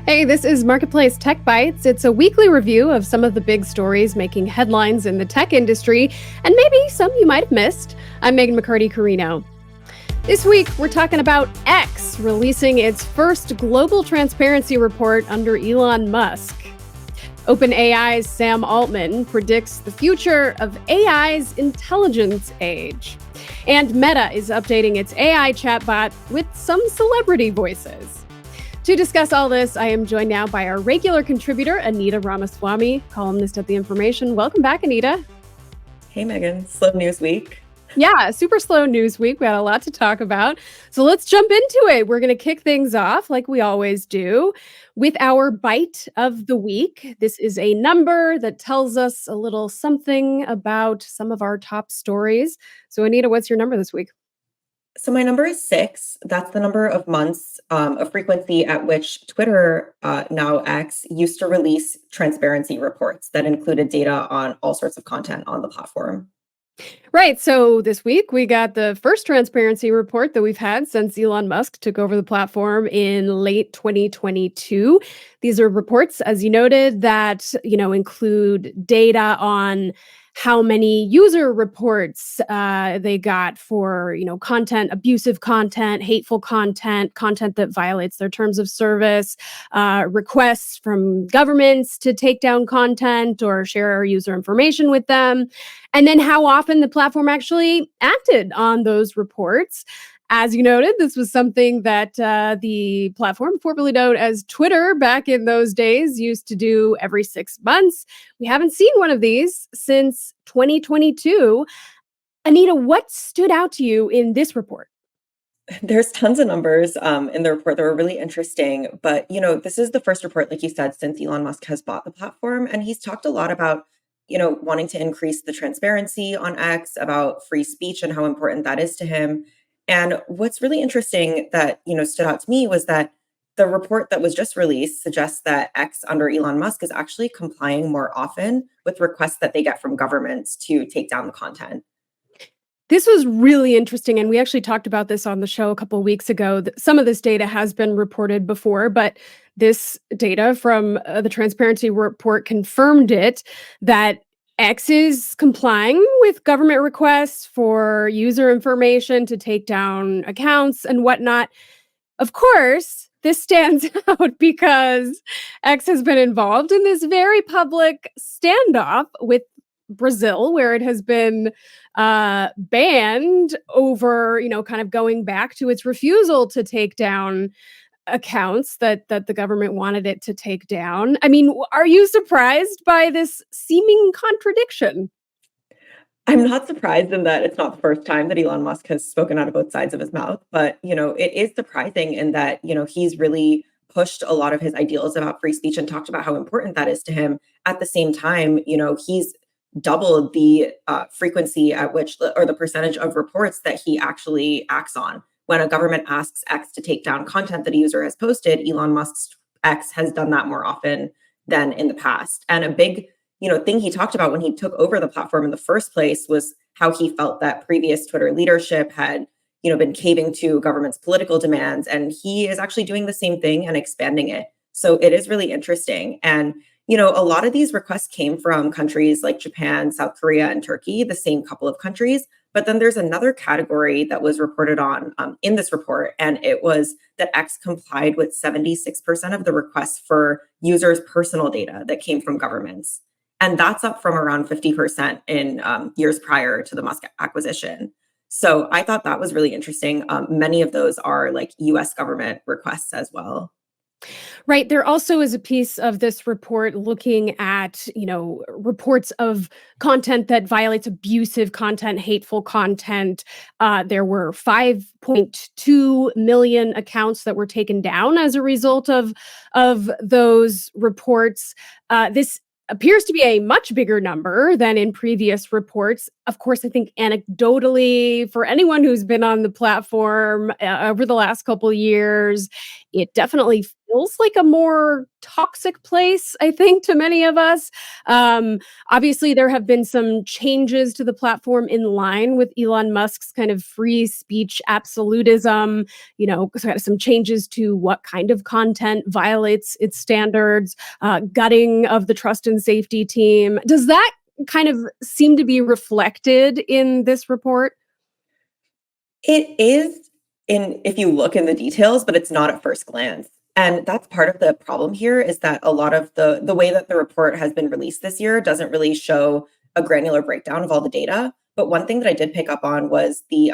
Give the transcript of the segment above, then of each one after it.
Hey, this is Marketplace Tech Bytes. It's a weekly review of some of the big stories making headlines in the tech industry, and maybe some you might have missed. I'm Meghan McCarty, Carino. This week, we're talking about X releasing its first global transparency report under Elon Musk. OpenAI's Sam Altman predicts the future of AI's intelligence age. And Meta is updating its AI chatbot with some celebrity voices. To discuss all this, I am joined now by our regular contributor, Anita Ramaswamy, columnist at The Information. Welcome back, Anita. Hey, Meghan. Slow news week. Yeah, super slow news week. We had a lot to talk about. So let's jump into it. We're going to kick things off like we always do with our bite of the week. This is a number that tells us a little something about some of our top stories. So Anita, what's your number this week? So my number is 6. That's the number of months of frequency at which Twitter, now X, used to release transparency reports that included data on all sorts of content on the platform. Right. So this week we got the first transparency report that we've had since Elon Musk took over the platform in late 2022. These are reports, as you noted, that, include data on how many user reports they got for, content, abusive content, hateful content, content that violates their terms of service, requests from governments to take down content or share user information with them, and then how often the platform actually acted on those reports. As you noted, this was something that the platform, formerly known as Twitter back in those days, used to do every 6 months. We haven't seen one of these since 2022. Anita, what stood out to you in this report? There's tons of numbers in the report that were really interesting. But, this is the first report, like you said, since Elon Musk has bought the platform. And he's talked a lot about, wanting to increase the transparency on X, about free speech and how important that is to him. And what's really interesting that, stood out to me was that the report that was just released suggests that X under Elon Musk is actually complying more often with requests that they get from governments to take down the content. This was really interesting, and we actually talked about this on the show a couple of weeks ago. Some of this data has been reported before, but this data from the transparency report confirmed it, that X is complying with government requests for user information to take down accounts and whatnot. Of course, this stands out because X has been involved in this very public standoff with Brazil, where it has been banned over, kind of going back to its refusal to take down accounts that the government wanted it to take down. I mean, are you surprised by this seeming contradiction? I'm not surprised in that it's not the first time that Elon Musk has spoken out of both sides of his mouth, but it is surprising in that, he's really pushed a lot of his ideals about free speech and talked about how important that is to him. At the same time, he's doubled the frequency at which, or the percentage of reports that he actually acts on. When a government asks X to take down content that a user has posted, Elon Musk's X has done that more often than in the past. And a big, thing he talked about when he took over the platform in the first place was how he felt that previous Twitter leadership had, been caving to government's political demands. And he is actually doing the same thing and expanding it. So it is really interesting. And, a lot of these requests came from countries like Japan, South Korea, and Turkey, the same couple of countries. But then there's another category that was reported on in this report, and it was that X complied with 76% of the requests for users' personal data that came from governments. And that's up from around 50% in years prior to the Musk acquisition. So I thought that was really interesting. Many of those are like US government requests as well. Right. There also is a piece of this report looking at, reports of content that violates abusive content, hateful content. There were 5.2 million accounts that were taken down as a result of those reports. This appears to be a much bigger number than in previous reports. Of course, I think anecdotally, for anyone who's been on the platform over the last couple of years, it definitely feels like a more toxic place, I think, to many of us. Obviously, there have been some changes to the platform in line with Elon Musk's kind of free speech absolutism, some changes to what kind of content violates its standards, gutting of the trust and safety team. Does that kind of seem to be reflected in this report? It is if you look in the details, but it's not at first glance. And that's part of the problem here is that a lot of the way that the report has been released this year doesn't really show a granular breakdown of all the data. But one thing that I did pick up on was the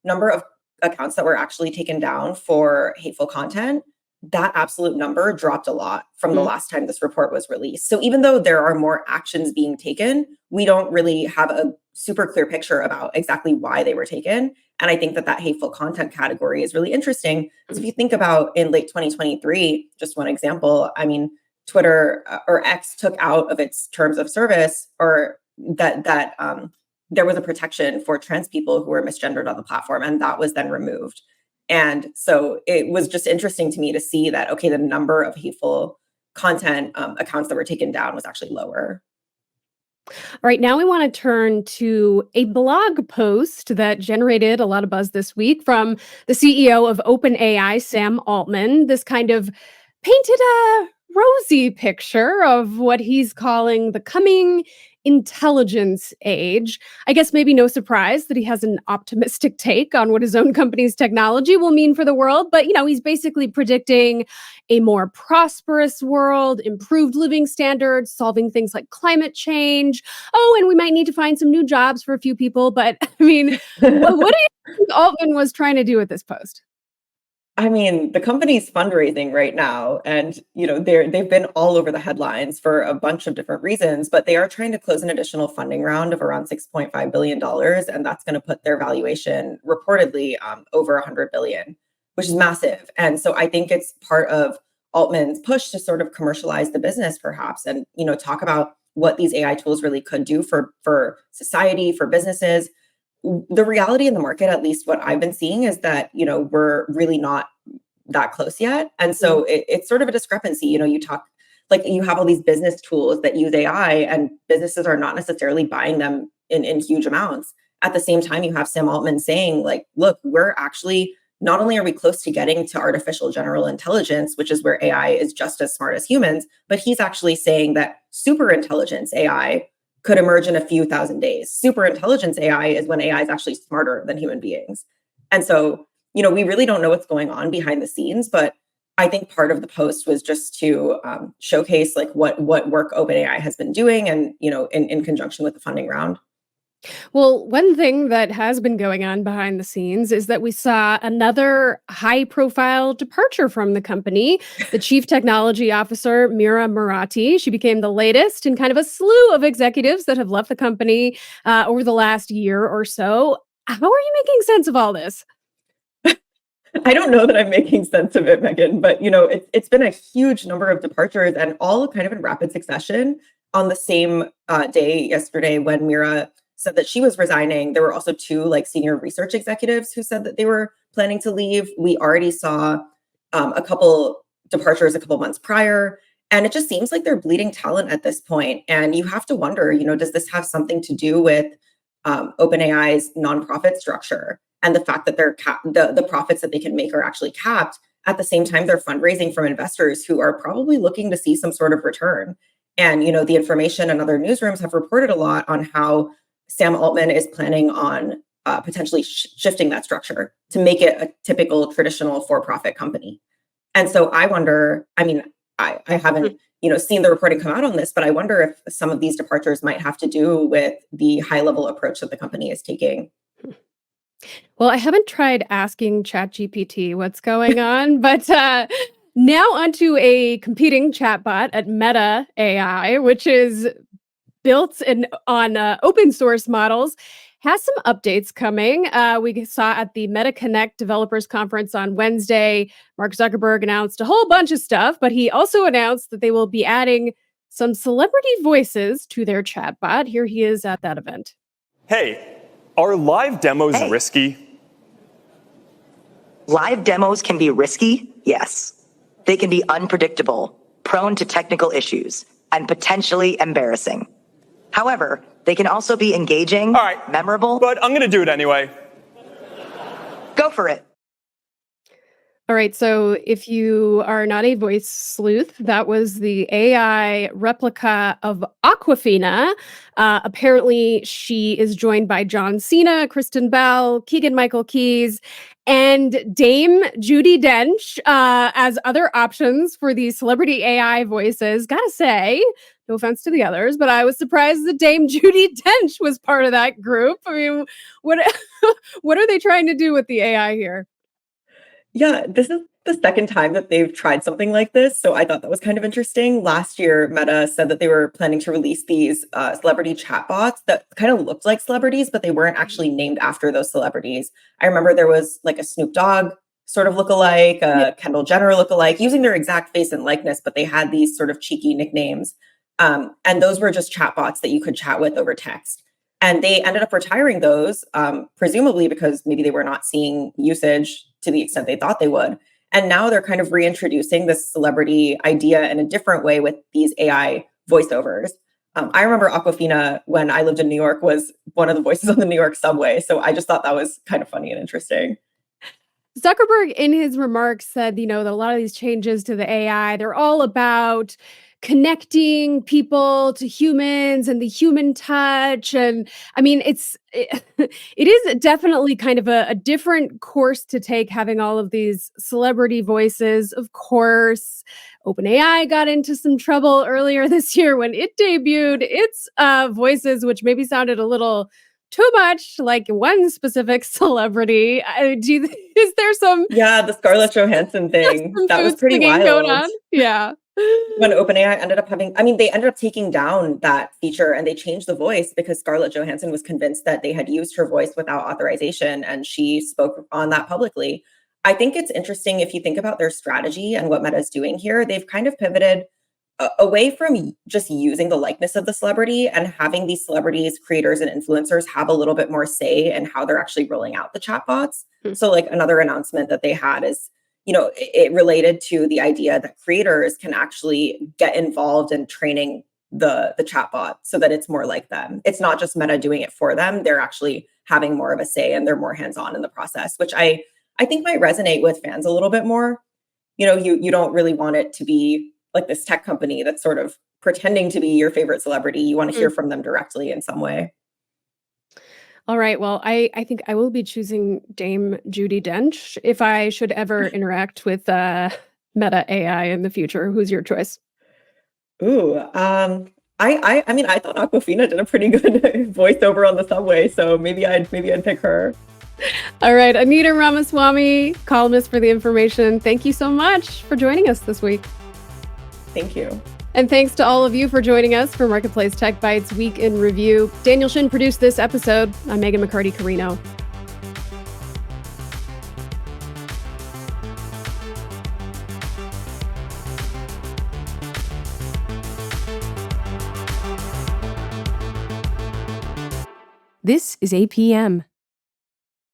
number of accounts that were actually taken down for hateful content. That absolute number dropped a lot from the last time this report was released. So even though there are more actions being taken, we don't really have a super clear picture about exactly why they were taken. And I think that hateful content category is really interesting. So if you think about in late 2023, just one example, I mean, Twitter or X took out of its terms of service or that there was a protection for trans people who were misgendered on the platform, and that was then removed. And so it was just interesting to me to see that, okay, the number of hateful content accounts that were taken down was actually lower. All right, now we want to turn to a blog post that generated a lot of buzz this week from the CEO of OpenAI, Sam Altman. This kind of painted a rosy picture of what he's calling the coming intelligence age. I guess maybe no surprise that he has an optimistic take on what his own company's technology will mean for the world. But, he's basically predicting a more prosperous world, improved living standards, solving things like climate change. Oh, and we might need to find some new jobs for a few people. But I mean, what do you think Altman was trying to do with this post? I mean, the company's fundraising right now, and they've been all over the headlines for a bunch of different reasons, but they are trying to close an additional funding round of around $6.5 billion, and that's going to put their valuation reportedly over $100 billion, which is massive. And so I think it's part of Altman's push to sort of commercialize the business, perhaps, and talk about what these AI tools really could do for society, for businesses. The reality in the market, at least what I've been seeing, is that, we're really not that close yet. And so it's sort of a discrepancy. You talk like you have all these business tools that use AI and businesses are not necessarily buying them in huge amounts. At the same time, you have Sam Altman saying like, look, we're actually, not only are we close to getting to artificial general intelligence, which is where AI is just as smart as humans, but he's actually saying that super intelligence AI could emerge in a few thousand days. Super intelligence AI is when AI is actually smarter than human beings. And so, we really don't know what's going on behind the scenes, but I think part of the post was just to showcase like what work OpenAI has been doing and, in conjunction with the funding round. Well, one thing that has been going on behind the scenes is that we saw another high-profile departure from the company. The chief technology officer, Mira Murati, she became the latest in kind of a slew of executives that have left the company over the last year or so. How are you making sense of all this? I don't know that I'm making sense of it, Meghan, but it's been a huge number of departures and all kind of in rapid succession. On the same day yesterday when Mira said that she was resigning, there were also two like senior research executives who said that they were planning to leave. We already saw a couple departures a couple months prior, and it just seems like they're bleeding talent at this point. And you have to wonder, does this have something to do with OpenAI's nonprofit structure and the fact that the profits that they can make are actually capped? At the same time, they're fundraising from investors who are probably looking to see some sort of return. And the information and other newsrooms have reported a lot on how Sam Altman is planning on potentially shifting that structure to make it a typical traditional for-profit company. And so I wonder, I mean, I haven't seen the reporting come out on this, but I wonder if some of these departures might have to do with the high-level approach that the company is taking. Well, I haven't tried asking ChatGPT what's going on, but now onto a competing chatbot at Meta AI, which is built on open source models, has some updates coming. We saw at the Meta Connect Developers Conference on Wednesday, Mark Zuckerberg announced a whole bunch of stuff, but he also announced that they will be adding some celebrity voices to their chatbot. Here he is at that event. Hey, are live demos risky? Live demos can be risky, yes. they can be unpredictable, prone to technical issues, and potentially embarrassing. However, they can also be engaging, All right, memorable. but I'm going to do it anyway. Go for it. All right, so if you are not a voice sleuth, that was the AI replica of Awkwafina. Apparently, she is joined by John Cena, Kristen Bell, Keegan-Michael Keyes, and Dame Judi Dench as other options for these celebrity AI voices. Gotta say, no offense to the others, but I was surprised that Dame Judi Dench was part of that group. I mean, what what are they trying to do with the AI here? Yeah, this is the second time that they've tried something like this, so I thought that was kind of interesting. Last year, Meta said that they were planning to release these celebrity chatbots that kind of looked like celebrities, but they weren't actually named after those celebrities. I remember there was like a Snoop Dogg sort of lookalike, a Kendall Jenner lookalike, using their exact face and likeness, but they had these sort of cheeky nicknames. And those were just chatbots that you could chat with over text. And they ended up retiring those, presumably because maybe they were not seeing usage to the extent they thought they would. And now they're kind of reintroducing this celebrity idea in a different way with these AI voiceovers. I remember Awkwafina, when I lived in New York, was one of the voices on the New York subway. So I just thought that was kind of funny and interesting. Zuckerberg, in his remarks, said, that a lot of these changes to the AI, they're all about connecting people to humans and the human touch. And I mean, it is definitely kind of a different course to take, having all of these celebrity voices. Of course, OpenAI got into some trouble earlier this year when it debuted its voices, which maybe sounded a little too much like one specific celebrity. Is there some Yeah, the Scarlett Johansson thing, some that was food pretty singing going wild. on? Yeah. When OpenAI ended up they ended up taking down that feature and they changed the voice because Scarlett Johansson was convinced that they had used her voice without authorization, and she spoke on that publicly. I think it's interesting if you think about their strategy and what Meta's doing here. They've kind of pivoted away from just using the likeness of the celebrity and having these celebrities, creators, and influencers have a little bit more say in how they're actually rolling out the chatbots. So, like, another announcement that they had is, it related to the idea that creators can actually get involved in training the chatbot so that it's more like them. It's not just Meta doing it for them; they're actually having more of a say and they're more hands-on in the process, which I think might resonate with fans a little bit more. You don't really want it to be like this tech company that's sort of pretending to be your favorite celebrity. You want to hear from them directly in some way. All right. Well, I think I will be choosing Dame Judi Dench if I should ever interact with Meta AI in the future. Who's your choice? Ooh, I mean, I thought Awkwafina did a pretty good voiceover on the subway, so maybe I'd pick her. All right, Anita Ramaswamy, columnist for The Information. Thank you so much for joining us this week. Thank you. And thanks to all of you for joining us for Marketplace Tech Bytes Week in Review. Daniel Shin produced this episode. I'm Meghan McCarty Carino. This is APM.